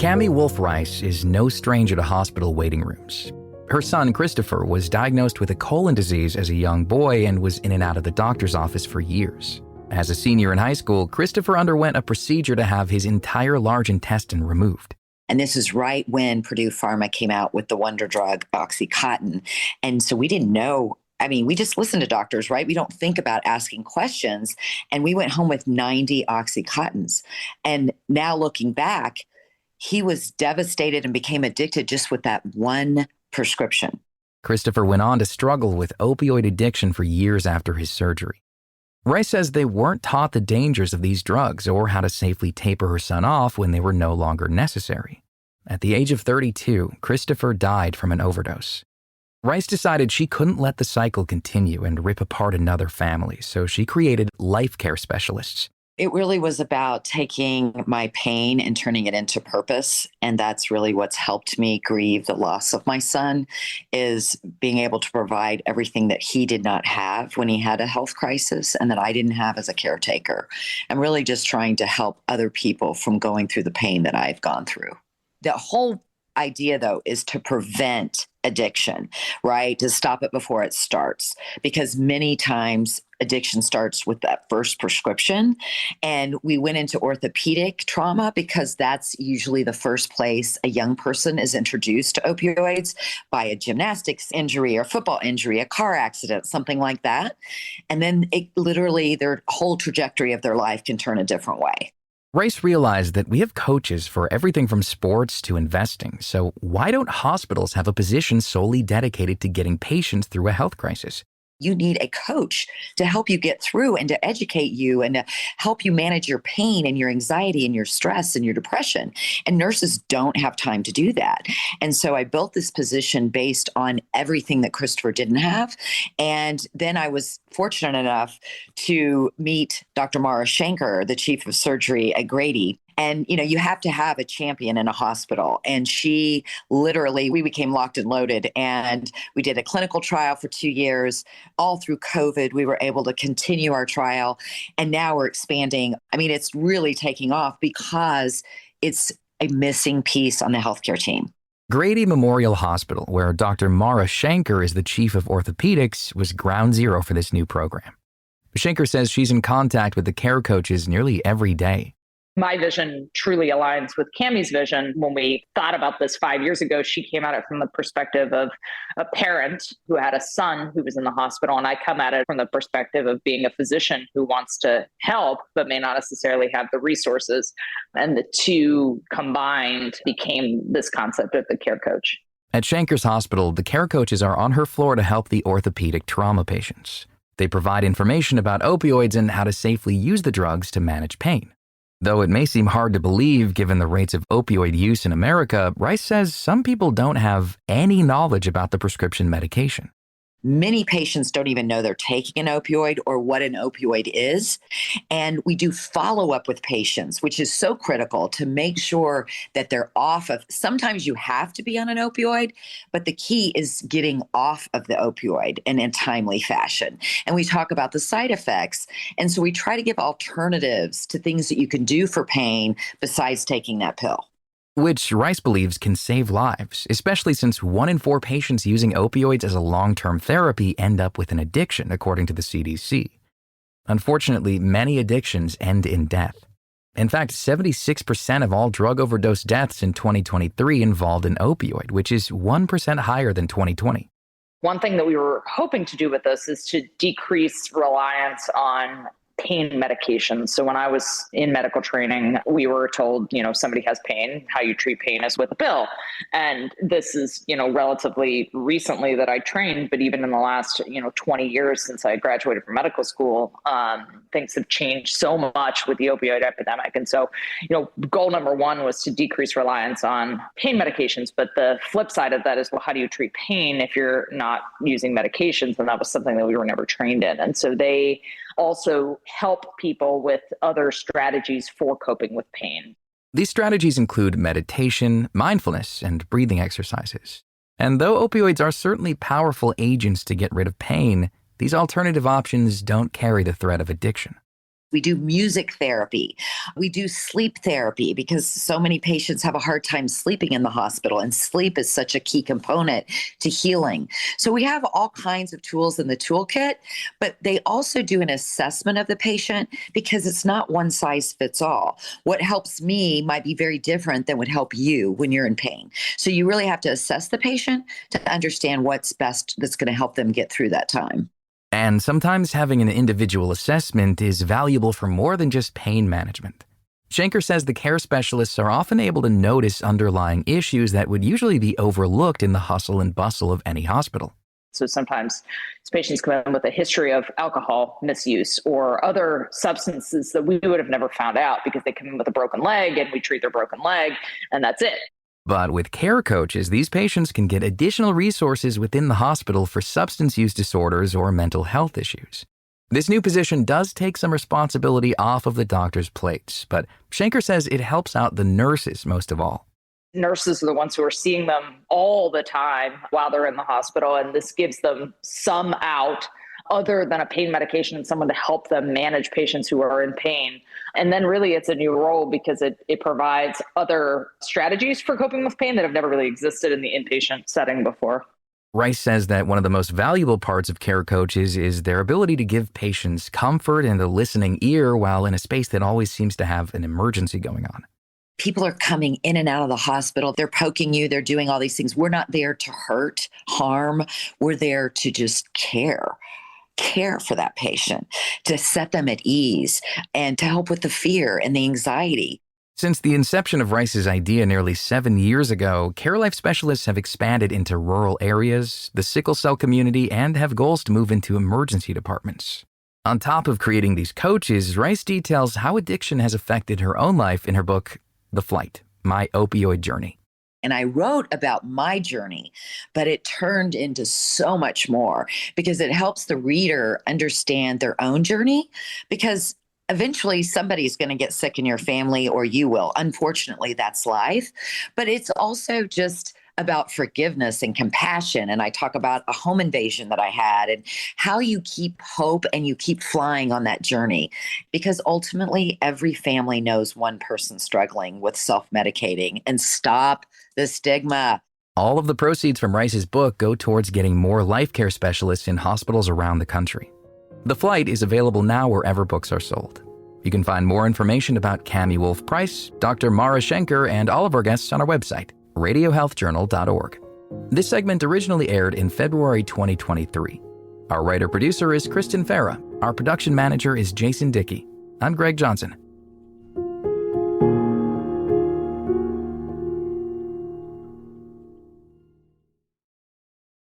Cammie Wolf Rice is no stranger to hospital waiting rooms. Her son, Christopher, was diagnosed with a colon disease as a young boy and was in and out of the doctor's office for years. As a senior in high school, Christopher underwent a procedure to have his entire large intestine removed. And this is right when Purdue Pharma came out with the wonder drug, OxyContin. And so we didn't know. I mean, we just listen to doctors, right? We don't think about asking questions. And we went home with 90 OxyContins. And now looking back, he was devastated and became addicted just with that one prescription. Christopher went on to struggle with opioid addiction for years after his surgery. Rice says they weren't taught the dangers of these drugs or how to safely taper her son off when they were no longer necessary. At the age of 32, Christopher died from an overdose. Rice decided she couldn't let the cycle continue and rip apart another family, so she created life care specialists. It really was about taking my pain and turning it into purpose. And that's really what's helped me grieve the loss of my son, is being able to provide everything that he did not have when he had a health crisis and that I didn't have as a caretaker. I'm really just trying to help other people from going through the pain that I've gone through. The whole idea, though, is to prevent addiction, right? To stop it before it starts, because many times addiction starts with that first prescription. And we went into orthopedic trauma because that's usually the first place a young person is introduced to opioids, by a gymnastics injury or football injury, a car accident, something like that. And then it literally, their whole trajectory of their life can turn a different way. Rice realized that we have coaches for everything from sports to investing, so why don't hospitals have a position solely dedicated to getting patients through a health crisis? You need a coach to help you get through and to educate you and to help you manage your pain and your anxiety and your stress and your depression. And nurses don't have time to do that. And so I built this position based on everything that Christopher didn't have. And then I was fortunate enough to meet Dr. Mara Shanker, the chief of surgery at Grady. And, you have to have a champion in a hospital. And she literally, we became locked and loaded, and we did a clinical trial for 2 years. All through COVID, we were able to continue our trial. And now we're expanding. I mean, it's really taking off because it's a missing piece on the healthcare team. Grady Memorial Hospital, where Dr. Mara Shanker is the chief of orthopedics, was ground zero for this new program. Shanker says she's in contact with the care coaches nearly every day. My vision truly aligns with Cammie's vision. When we thought about this 5 years ago, she came at it from the perspective of a parent who had a son who was in the hospital. And I come at it from the perspective of being a physician who wants to help, but may not necessarily have the resources. And the two combined became this concept of the care coach. At Shanker's hospital, the care coaches are on her floor to help the orthopedic trauma patients. They provide information about opioids and how to safely use the drugs to manage pain. Though it may seem hard to believe given the rates of opioid use in America, Rice says some people don't have any knowledge about the prescription medication. Many patients don't even know they're taking an opioid or what an opioid is. And we do follow up with patients, which is so critical to make sure that they're off of. Sometimes you have to be on an opioid, but the key is getting off of the opioid in a timely fashion. And we talk about the side effects. And so we try to give alternatives to things that you can do for pain besides taking that pill. Which Rice believes can save lives, especially since 1 in 4 patients using opioids as a long-term therapy end up with an addiction, according to the CDC. Unfortunately, many addictions end in death. In fact, 76% of all drug overdose deaths in 2023 involved an opioid, which is 1% higher than 2020. One thing that we were hoping to do with this is to decrease reliance on pain medications. So when I was in medical training, we were told, somebody has pain, how you treat pain is with a pill. And this is, relatively recently that I trained, but even in the last, 20 years since I graduated from medical school, things have changed so much with the opioid epidemic. And so, goal number one was to decrease reliance on pain medications. But the flip side of that is, well, how do you treat pain if you're not using medications? And that was something that we were never trained in. And so they also help people with other strategies for coping with pain. These strategies include meditation, mindfulness, and breathing exercises. And though opioids are certainly powerful agents to get rid of pain, these alternative options don't carry the threat of addiction. We do music therapy. We do sleep therapy because so many patients have a hard time sleeping in the hospital, and sleep is such a key component to healing. So we have all kinds of tools in the toolkit, but they also do an assessment of the patient because it's not one size fits all. What helps me might be very different than would help you when you're in pain. So you really have to assess the patient to understand what's best that's going to help them get through that time. And sometimes having an individual assessment is valuable for more than just pain management. Schenker says the care specialists are often able to notice underlying issues that would usually be overlooked in the hustle and bustle of any hospital. So sometimes patients come in with a history of alcohol misuse or other substances that we would have never found out because they come in with a broken leg and we treat their broken leg and that's it. But with care coaches, these patients can get additional resources within the hospital for substance use disorders or mental health issues. This new position does take some responsibility off of the doctor's plates, but Schenker says it helps out the nurses most of all. Nurses are the ones who are seeing them all the time while they're in the hospital, and this gives them some out other than a pain medication and someone to help them manage patients who are in pain. And then really it's a new role because it provides other strategies for coping with pain that have never really existed in the inpatient setting before. Rice says that one of the most valuable parts of care coaches is their ability to give patients comfort and a listening ear while in a space that always seems to have an emergency going on. People are coming in and out of the hospital. They're poking you. They're doing all these things. We're not there to hurt, harm. We're there to just care for that patient, to set them at ease, and to help with the fear and the anxiety. Since the inception of Rice's idea nearly 7 years ago, Care Life specialists have expanded into rural areas, the sickle cell community, and have goals to move into emergency departments. On top of creating these coaches, Rice details how addiction has affected her own life in her book, The Flight, My Opioid Journey. And I wrote about my journey, but it turned into so much more because it helps the reader understand their own journey, because eventually somebody's going to get sick in your family, or you will. Unfortunately, that's life. But it's also just about forgiveness and compassion. And I talk about a home invasion that I had and how you keep hope and you keep flying on that journey. Because ultimately, every family knows one person struggling with self-medicating, and stop the stigma. All of the proceeds from Rice's book go towards getting more life care specialists in hospitals around the country. The Flight is available now wherever books are sold. You can find more information about Cami Wolf Price, Dr. Mara Schenker, and all of our guests on our website, radiohealthjournal.org. This segment originally aired in February 2023. Our writer-producer is Kristen Farah. Our production manager is Jason Dickey. I'm Greg Johnson.